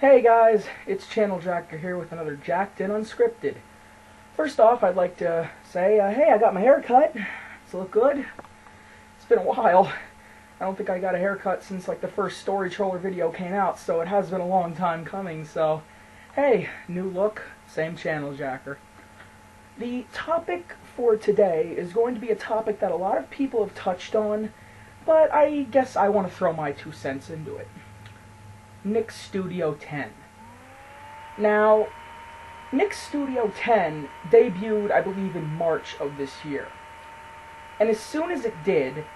Hey guys, it's Channel Jacker here with another Jacked In Unscripted. First off, I'd like to say, hey, I got my hair cut. Does it look good? It's been a while. I don't think I got a haircut since like the first Storytroller video came out, so it has been a long time coming, so hey, new look, same Channel Jacker. The topic for today is going to be a topic that a lot of people have touched on, but I guess I want to throw my 2 cents into it. Nick's Studio 10. Now, Nick's Studio 10 debuted, I believe, in March of this year. And as soon as it did,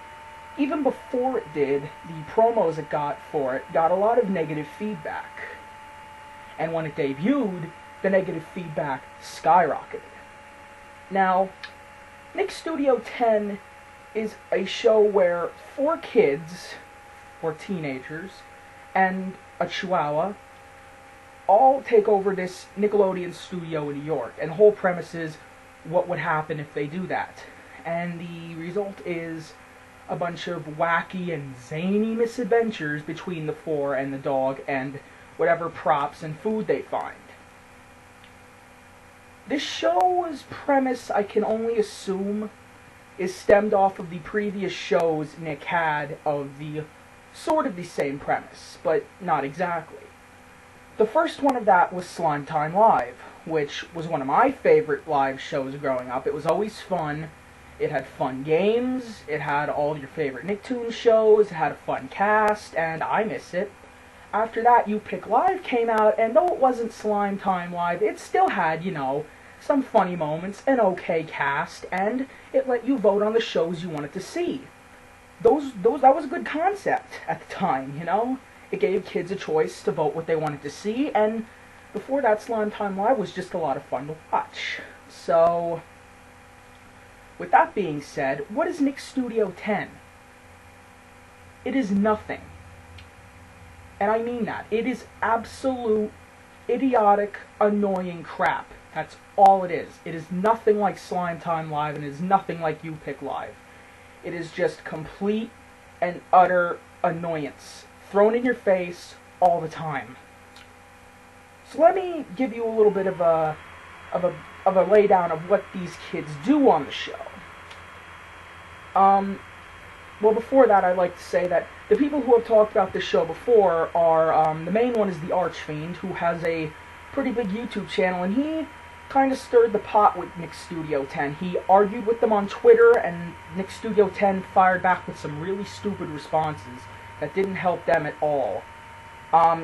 even before it did, the promos it got for it got a lot of negative feedback. And when it debuted, the negative feedback skyrocketed. Now, Nick's Studio 10 is a show where 4 kids, or teenagers, and a chihuahua all take over this Nickelodeon studio in New York, and the whole premise is what would happen if they do that. And the result is a bunch of wacky and zany misadventures between the 4 and the dog and whatever props and food they find. This show's premise, I can only assume, is stemmed off of the previous shows Nick had of the sort of the same premise, but not exactly. The first one of that was Slime Time Live, which was one of my favorite live shows growing up. It was always fun. It had fun games, it had all your favorite Nicktoons shows, it had a fun cast, and I miss it. After that, You Pick Live came out, and though it wasn't Slime Time Live, it still had, some funny moments, an okay cast, and it let you vote on the shows you wanted to see. That was a good concept at the time, It gave kids a choice to vote what they wanted to see, and before that, Slime Time Live was just a lot of fun to watch. So, with that being said, what is Nick's Studio 10? It is nothing. And I mean that. It is absolute, idiotic, annoying crap. That's all it is. It is nothing like Slime Time Live, and it is nothing like You Pick Live. It is just complete and utter annoyance, thrown in your face all the time. So let me give you a little bit of a laydown of what these kids do on the show. Well, before that, I'd like to say that the people who have talked about this show before are, the main one is the Archfiend, who has a pretty big YouTube channel, and he kind of stirred the pot with Nick's Studio 10. He argued with them on Twitter, and Nick's Studio 10 fired back with some really stupid responses that didn't help them at all.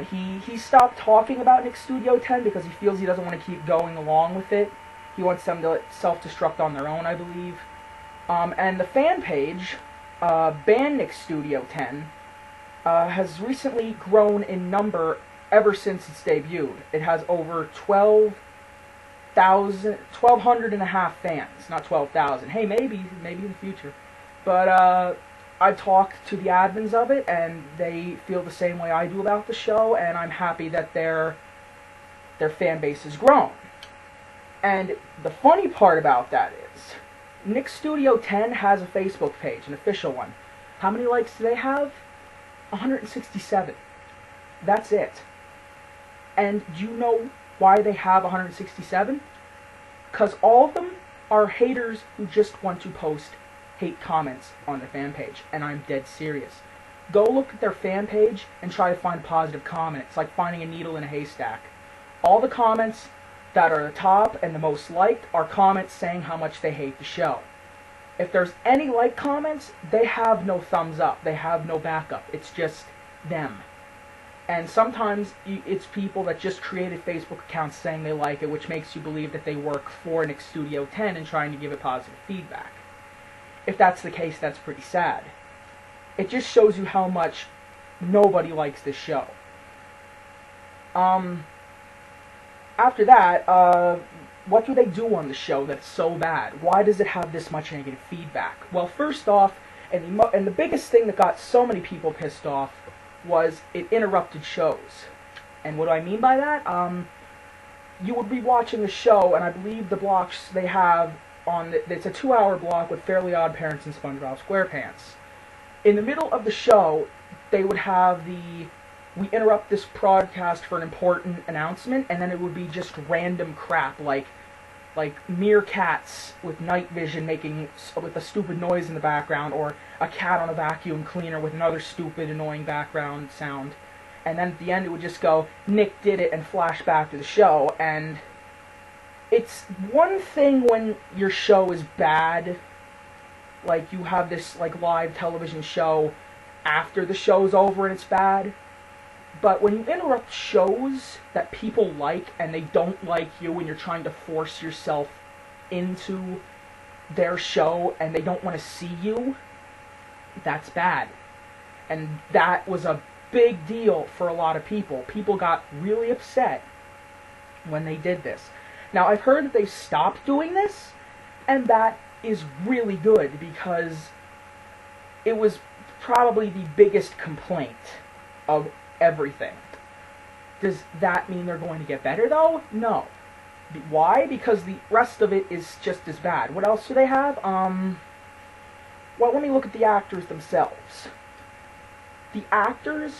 He stopped talking about Nick's Studio 10 because he feels he doesn't want to keep going along with it. He wants them to self-destruct on their own, I believe. And the fan page, Ban Nick's Studio 10, has recently grown in number ever since its debut. It has over 1,200 and a half fans, not 12,000. Hey, maybe in the future. But I've talked to the admins of it, and they feel the same way I do about the show, and I'm happy that their fan base has grown. And the funny part about that is, Nick's Studio 10 has a Facebook page, an official one. How many likes do they have? 167. That's it. And do you know why they have 167? Because all of them are haters who just want to post hate comments on their fan page, and I'm dead serious. Go look at their fan page and try to find a positive comment. It's like finding a needle in a haystack. All the comments that are the top and the most liked are comments saying how much they hate the show. If there's any like comments, they have no thumbs up. They have no backup. It's just them. And sometimes it's people that just created Facebook accounts saying they like it, which makes you believe that they work for Nick's Studio 10 and trying to give it positive feedback. If that's the case, that's pretty sad. It just shows you how much nobody likes this show. After that, what do they do on the show that's so bad? Why does it have this much negative feedback? Well, first off, and the biggest thing that got so many people pissed off was it interrupted shows. And what do I mean by that? You would be watching the show, and I believe the blocks they have it's a 2-hour block with Fairly Odd Parents and SpongeBob SquarePants. In the middle of the show, they would have the we interrupt this broadcast for an important announcement, and then it would be just random crap like meerkats with night vision making with a stupid noise in the background, or a cat on a vacuum cleaner with another stupid annoying background sound. And then at the end it would just go, Nick did it, and flash back to the show. And it's one thing when your show is bad, like you have this like live television show after the show's over and it's bad. But when you interrupt shows that people like and they don't like you, and you're trying to force yourself into their show and they don't want to see you, that's bad. And that was a big deal for a lot of people. People got really upset when they did this. Now, I've heard that they've stopped doing this, and that is really good, because it was probably the biggest complaint of everything. Does that mean they're going to get better, though? No. Why? Because the rest of it is just as bad. What else do they have? Well, let me look at the actors themselves. The actors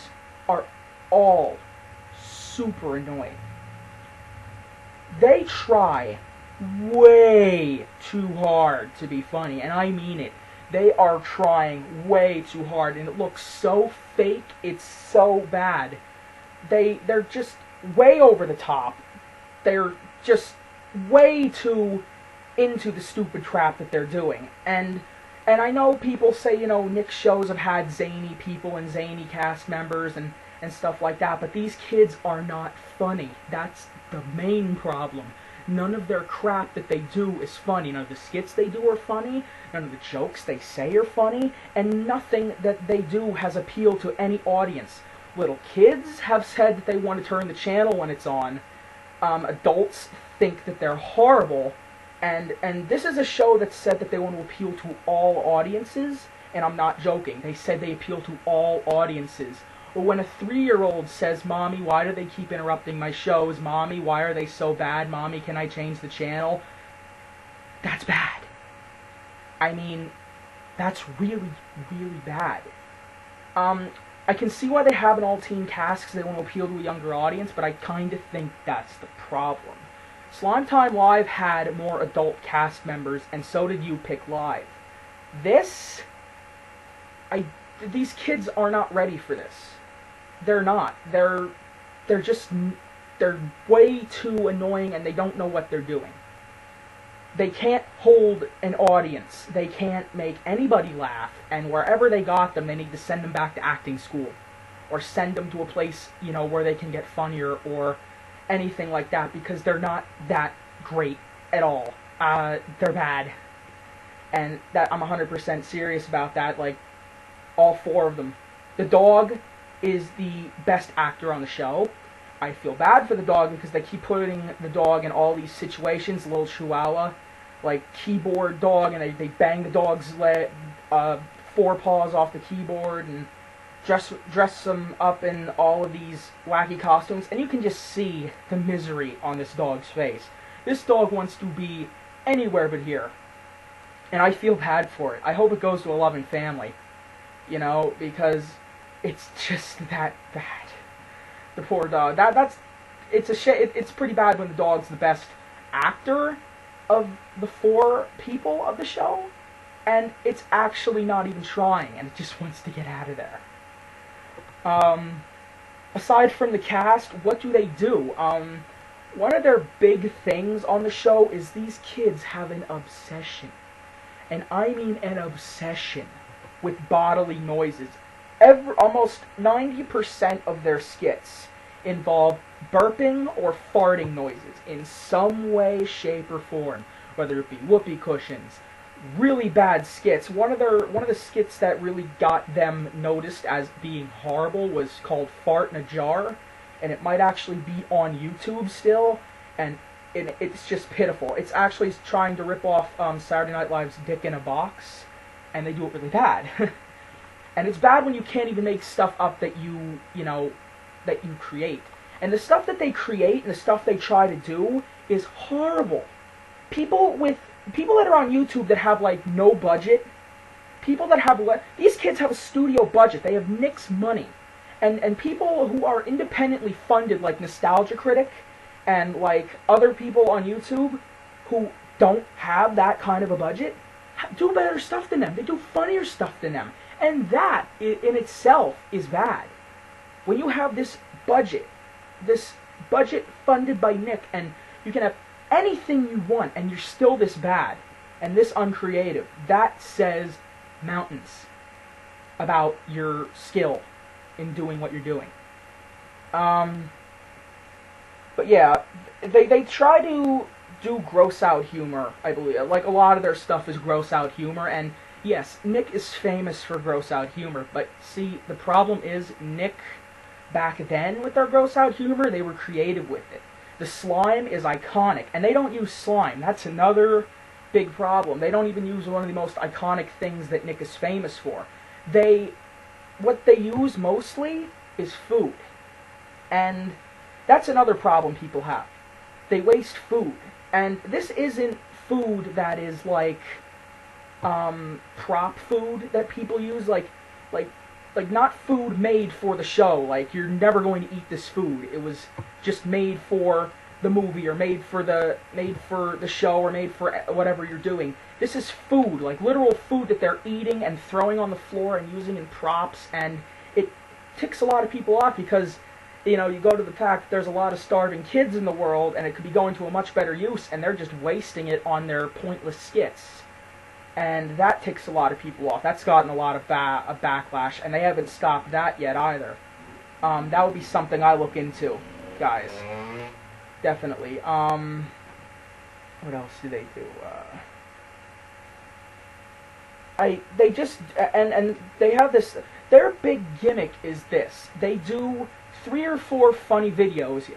are all super annoying. They try way too hard to be funny, and I mean it. They are trying way too hard, and it looks so fake, it's so bad. They're just way over the top. They're just way too into the stupid crap that they're doing. And I know people say, you know, Nick's shows have had zany people and zany cast members and stuff like that, but these kids are not funny. That's the main problem. None of their crap that they do is funny. None of the skits they do are funny. None of the jokes they say are funny. And nothing that they do has appeal to any audience. Little kids have said that they want to turn the channel when it's on. Adults think that they're horrible. And this is a show that said that they want to appeal to all audiences. And I'm not joking. They said they appeal to all audiences. Or when a 3-year-old says, Mommy, why do they keep interrupting my shows? Mommy, why are they so bad? Mommy, can I change the channel? That's bad. I mean, that's really, really bad. I can see why they have an all-teen cast, because they want to appeal to a younger audience, but I kind of think that's the problem. Slime Time Live had more adult cast members, and so did You Pick Live. These kids are not ready for this. They're not. They're way too annoying, and they don't know what they're doing. They can't hold an audience. They can't make anybody laugh, and wherever they got them, they need to send them back to acting school, or send them to a place, you know, where they can get funnier, or anything like that, because they're not that great at all. They're bad. And that I'm 100% serious about that, like, all 4 of them. The dog is the best actor on the show. I feel bad for the dog because they keep putting the dog in all these situations, little chihuahua, like keyboard dog, and they bang the dog's forepaws off the keyboard and dress them up in all of these wacky costumes, and you can just see the misery on this dog's face. This dog wants to be anywhere but here, and I feel bad for it. I hope it goes to a loving family, you know, because it's just that bad. The poor dog. It's a shame. It's pretty bad when the dog's the best actor of the 4 people of the show, and it's actually not even trying, and it just wants to get out of there. Aside from the cast, what do they do? One of their big things on the show is these kids have an obsession, and I mean an obsession, with bodily noises. Almost 90% of their skits involve burping or farting noises in some way, shape, or form, whether it be whoopee cushions. Really bad skits. One of the skits that really got them noticed as being horrible was called Fart in a Jar, and it might actually be on YouTube still, and it's just pitiful. It's actually trying to rip off Saturday Night Live's Dick in a Box, and they do it really bad. And it's bad when you can't even make stuff up that you create. And the stuff that they create and the stuff they try to do is horrible. People that are on YouTube that have, like, no budget, these kids have a studio budget. They have Nick's money. and people who are independently funded, like Nostalgia Critic, and like other people on YouTube who don't have that kind of a budget, do better stuff than them. They do funnier stuff than them. And that, in itself, is bad. When you have this budget funded by Nick, and you can have anything you want, and you're still this bad, and this uncreative, that says mountains about your skill in doing what you're doing. But yeah, they try to do gross out humor, I believe. Like, a lot of their stuff is gross out humor, and yes, Nick is famous for gross out humor, but see, the problem is, Nick, back then, with their gross out humor, they were creative with it. The slime is iconic, and they don't use slime. That's another big problem. They don't even use one of the most iconic things that Nick is famous for. What they use mostly is food. And that's another problem people have. They waste food. And this isn't food that is like prop food that people use, like not food made for the show. Like, you're never going to eat this food. It was just made for the movie, or made for the show, or made for whatever you're doing. This is food, like literal food that they're eating and throwing on the floor and using in props, and it ticks a lot of people off because, you know, you go to the fact that there's a lot of starving kids in the world, and it could be going to a much better use, and they're just wasting it on their pointless skits. And that ticks a lot of people off. That's gotten a lot of backlash, and they haven't stopped that yet either. That would be something I look into, guys. Definitely. What else do they do? They just, and they have this, their big gimmick is this. They do 3 or 4 funny videos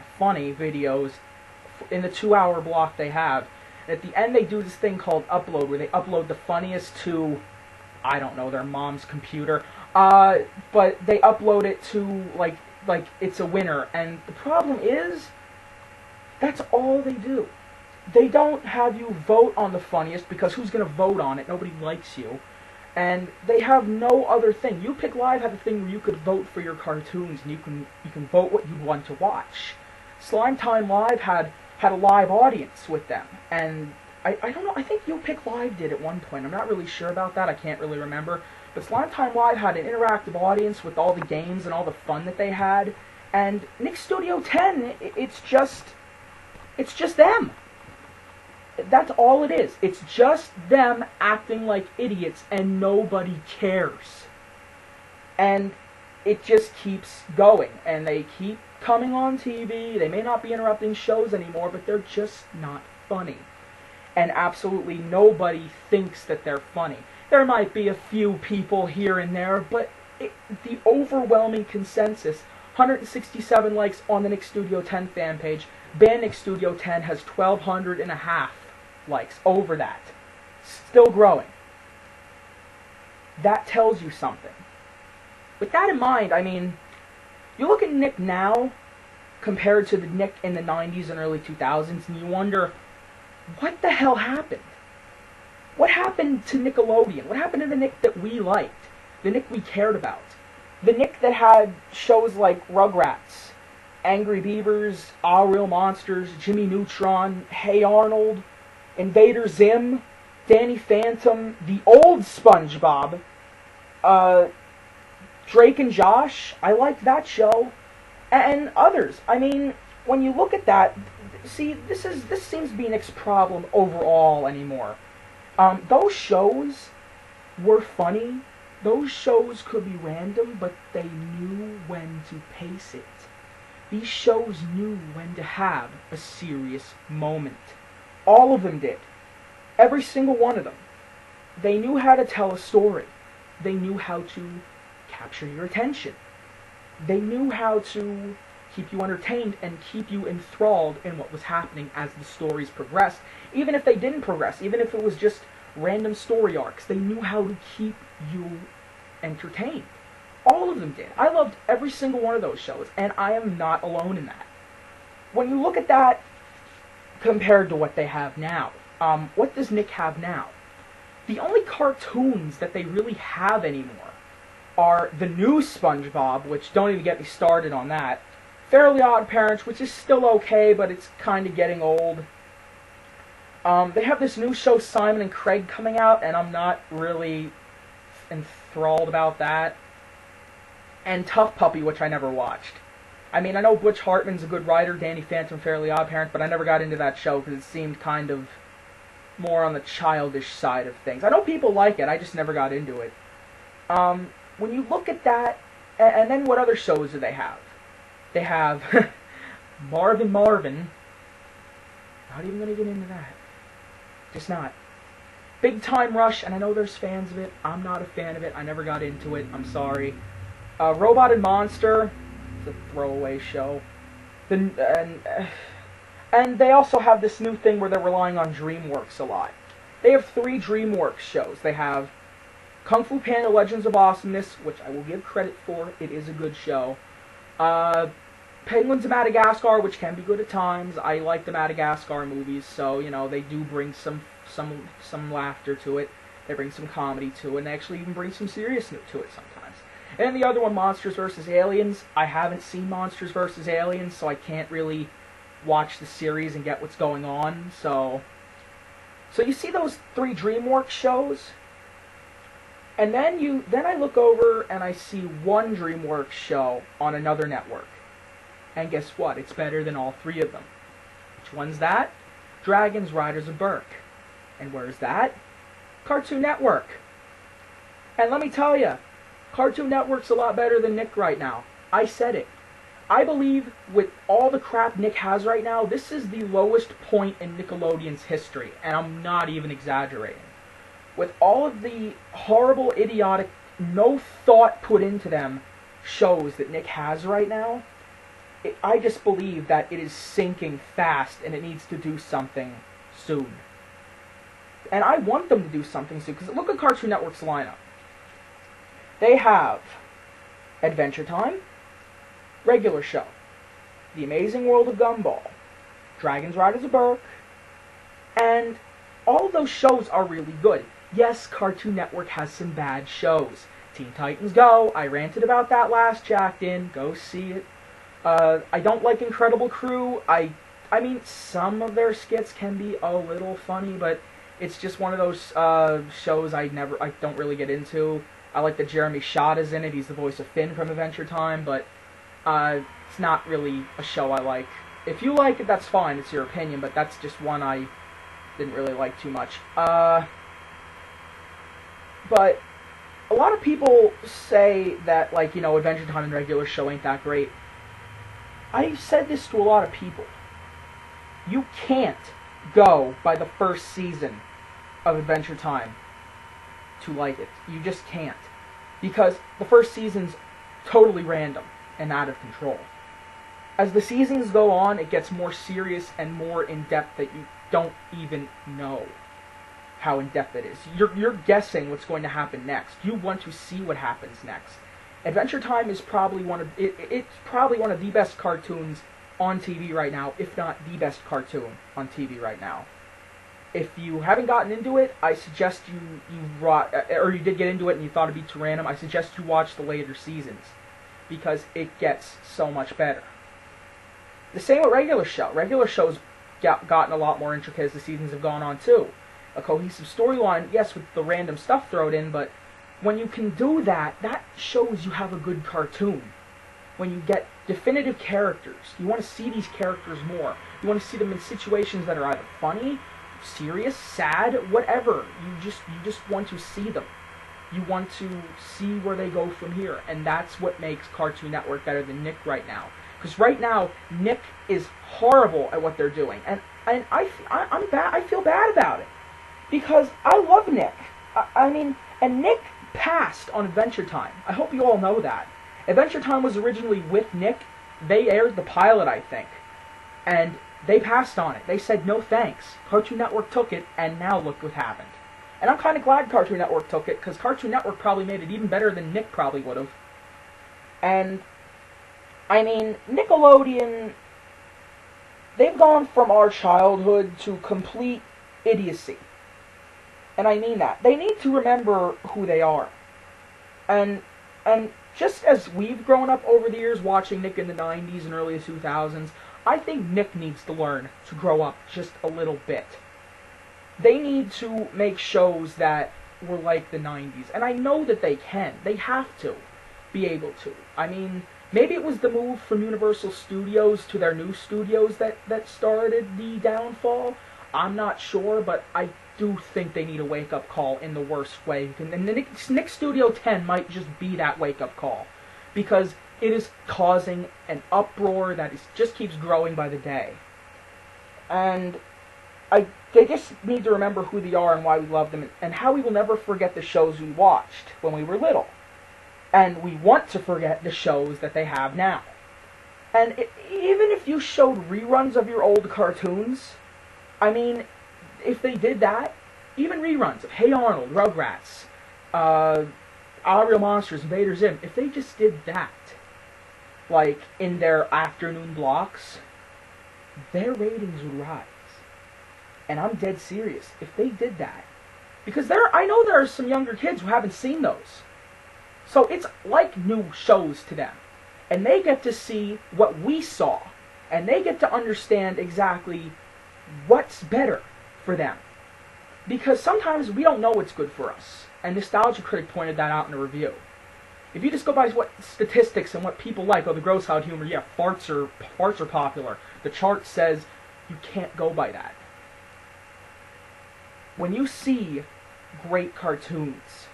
in the 2-hour block they have. And at the end they do this thing called upload, where they upload the funniest to, I don't know, their mom's computer. But they upload it to, like it's a winner. And the problem is, that's all they do. They don't have you vote on the funniest, because who's going to vote on it? Nobody likes you. And they have no other thing. You Pick Live had a thing where you could vote for your cartoons, and you can vote what you want to watch. Slime Time Live had a live audience with them. And I don't know, I think You Pick Live did at one point. I'm not really sure about that. I can't really remember. But Slime Time Live had an interactive audience with all the games and all the fun that they had. And Nick Studio 10, it's just them. That's all it is. It's just them acting like idiots, and nobody cares. And it just keeps going, and they keep coming on TV. They may not be interrupting shows anymore, but they're just not funny. And absolutely nobody thinks that they're funny. There might be a few people here and there, but the overwhelming consensus, 167 likes on the Nick Studio 10 fan page. Band Nick Studio 10 has 1,250 likes over that. Still growing. That tells you something. With that in mind, I mean, you look at Nick now compared to the Nick in the 90s and early 2000s, and you wonder, what the hell happened? What happened to Nickelodeon? What happened to the Nick that we liked? The Nick we cared about? The Nick that had shows like Rugrats, Angry Beavers, Ah Real Monsters, Jimmy Neutron, Hey Arnold, Invader Zim, Danny Phantom, the old SpongeBob, Drake and Josh, I liked that show, and others. I mean, when you look at that, see, this seems to be Nick's problem overall anymore. Those shows were funny. Those shows could be random, but they knew when to pace it. These shows knew when to have a serious moment. All of them did. Every single one of them. They knew how to tell a story. They knew how to capture your attention. They knew how to keep you entertained and keep you enthralled in what was happening as the stories progressed. Even if they didn't progress, even if it was just random story arcs, they knew how to keep you entertained. All of them did. I loved every single one of those shows, and I am not alone in that. When you look at that compared to what they have now, what does Nick have now? The only cartoons that they really have anymore are the new SpongeBob, which don't even get me started on that. Fairly Odd Parents, which is still okay, but it's kind of getting old. They have this new show, Simon and Craig, coming out, and I'm not really enthralled about that. And Tough Puppy, which I never watched. I mean, I know Butch Hartman's a good writer, Danny Phantom, Fairly Odd Parents, but I never got into that show because it seemed kind of more on the childish side of things. I know people like it, I just never got into it. When you look at that, and then what other shows do they have? They have Marvin. Not even going to get into that. Just not. Big Time Rush, and I know there's fans of it. I'm not a fan of it. I never got into it. I'm sorry. Robot and Monster. It's a throwaway show. And they also have this new thing where they're relying on DreamWorks a lot. They have 3 DreamWorks shows. They have Kung Fu Panda Legends of Awesomeness, which I will give credit for. It is a good show. Penguins of Madagascar, which can be good at times. I like the Madagascar movies, so, you know, they do bring some laughter to it. They bring some comedy to it, and they actually even bring some seriousness to it sometimes. And then the other one, Monsters vs. Aliens. I haven't seen Monsters vs. Aliens, so I can't really watch the series and get what's going on. So you see those 3 DreamWorks shows, and then I look over and I see 1 DreamWorks show on another network. And guess what? It's better than all 3 of them. Which one's that? Dragons Riders of Berk. And where's that? Cartoon Network. And let me tell you, Cartoon Network's a lot better than Nick right now. I said it. I believe with all the crap Nick has right now, this is the lowest point in Nickelodeon's history. And I'm not even exaggerating. With all of the horrible, idiotic, no thought put into them shows that Nick has right now, I just believe that it is sinking fast and it needs to do something soon. And I want them to do something soon, because look at Cartoon Network's lineup. They have Adventure Time, regular show, The Amazing World of Gumball, Dragons Riders of Berk, and all of those shows are really good. Yes, Cartoon Network has some bad shows. Teen Titans Go, I ranted about that last Jacked In, go see it. I don't like Incredible Crew. I mean, some of their skits can be a little funny, but it's just one of those shows I don't really get into. I like that Jeremy Schott is in it. He's the voice of Finn from Adventure Time, but it's not really a show I like. If you like it, that's fine. It's your opinion, but that's just one I didn't really like too much. But a lot of people say that, like, you know, Adventure Time and regular show ain't that great. I've said this to a lot of people. You can't go by the first season of Adventure Time to like it. You just can't. Because the first season's totally random and out of control. As the seasons go on, it gets more serious and more in-depth that you don't even know how in-depth it is. You're guessing what's going to happen next. You want to see what happens next. Adventure Time is probably it's probably one of the best cartoons on TV right now, if not the best cartoon on TV right now. If you haven't gotten into it, I suggest or you did get into it and you thought it'd be too random, I suggest you watch the later seasons, because it gets so much better. The same with regular show. Regular show's gotten a lot more intricate as the seasons have gone on too. A cohesive storyline, yes, with the random stuff thrown in, but when you can do that, that shows you have a good cartoon. When you get definitive characters, you want to see these characters more. You want to see them in situations that are either funny, serious, sad, whatever. You just want to see them. You want to see where they go from here, and that's what makes Cartoon Network better than Nick right now. Because right now, Nick is horrible at what they're doing, and I feel bad about it, because I love Nick. And Nick passed on Adventure Time. I hope you all know that. Adventure Time was originally with Nick. They aired the pilot, I think, and they passed on it. They said no thanks. Cartoon Network took it, and now look what happened. And I'm kind of glad Cartoon Network took it, because Cartoon Network probably made it even better than Nick probably would have. And I mean, Nickelodeon, they've gone from our childhood to complete idiocy. And I mean that. They need to remember who they are. And And just as we've grown up over the years watching Nick in the 90s and early 2000s, I think Nick needs to learn to grow up just a little bit. They need to make shows that were like the 90s, and I know that they can. They have to be able to. I mean, maybe it was the move from Universal Studios to their new studios that started the downfall. I'm not sure, but I do think they need a wake-up call in the worst way. And Nick Studio 10 might just be that wake-up call, because it is causing an uproar that just keeps growing by the day. And they just need to remember who they are and why we love them, and how we will never forget the shows we watched when we were little. And we want to forget the shows that they have now. And even if you showed reruns of your old cartoons, I mean, if they did that, even reruns of Hey Arnold, Rugrats, Our Real Monsters, Invader Zim, if they just did that, like, in their afternoon blocks, their ratings would rise. And I'm dead serious. If they did that, because I know there are some younger kids who haven't seen those. So it's like new shows to them. And they get to see what we saw. And they get to understand exactly what's better for them. Because sometimes we don't know what's good for us. And Nostalgia Critic pointed that out in a review. If you just go by what statistics and what people like, oh, the gross out humor, yeah, farts are popular. The chart says you can't go by that. When you see great cartoons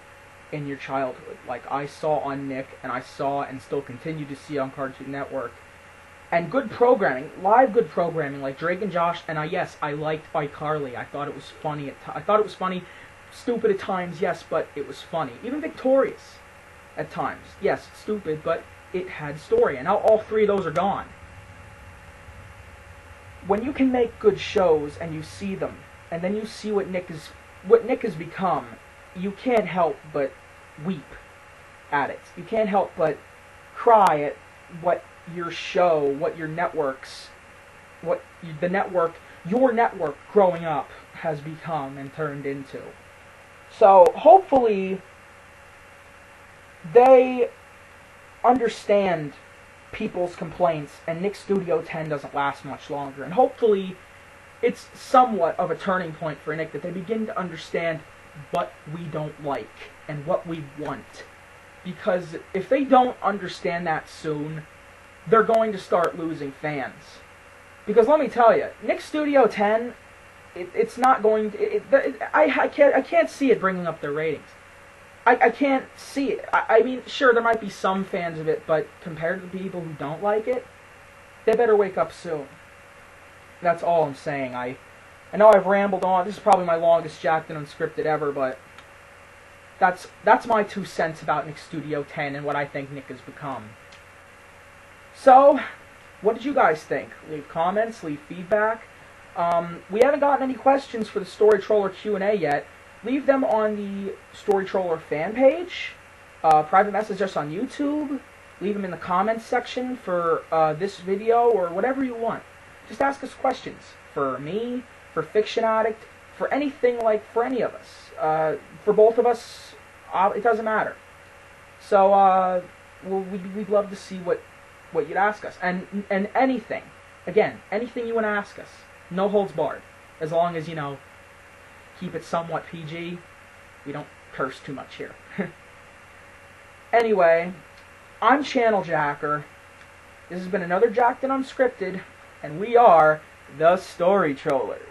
in your childhood, like I saw on Nick, and I saw and still continue to see on Cartoon Network, and good programming, live good programming, like Drake and Josh, and I liked iCarly. I thought it was funny. I thought it was funny, stupid at times, yes, but it was funny. Even Victorious, at times, yes, stupid, but it had story, and now all three of those are gone. When you can make good shows and you see them, and then you see what Nick has become, you can't help but weep at it. You can't help but cry at what your show, what your networks, your network growing up has become and turned into. So hopefully they understand people's complaints, and Nick Studio 10 doesn't last much longer. And hopefully it's somewhat of a turning point for Nick, that they begin to understand what we don't like and what we want. Because if they don't understand that soon, they're going to start losing fans. Because let me tell you, Nick Studio 10, it's not going to... I can't see it bringing up their ratings. I can't see it. I mean, sure, there might be some fans of it, but compared to the people who don't like it, they better wake up soon. That's all I'm saying. I know I've rambled on. This is probably my longest Jacked In Unscripted ever, but that's my 2 cents about Nick Studio 10 and what I think Nick has become. So, what did you guys think? Leave comments, leave feedback. We haven't gotten any questions for the Storytroller Q&A yet. Leave them on the Storytroller fan page. Private message us on YouTube. Leave them in the comments section for this video or whatever you want. Just ask us questions for me, for Fiction Addict, for anything, like for any of us. For both of us, it doesn't matter. So we'd love to see what you'd ask us, and anything. Again, anything you want to ask us, no holds barred. As long as, you know, keep it somewhat PG. We don't curse too much here. Anyway, I'm Channel Jacker. This has been another Jacked In Unscripted. And we are the Storytrollers.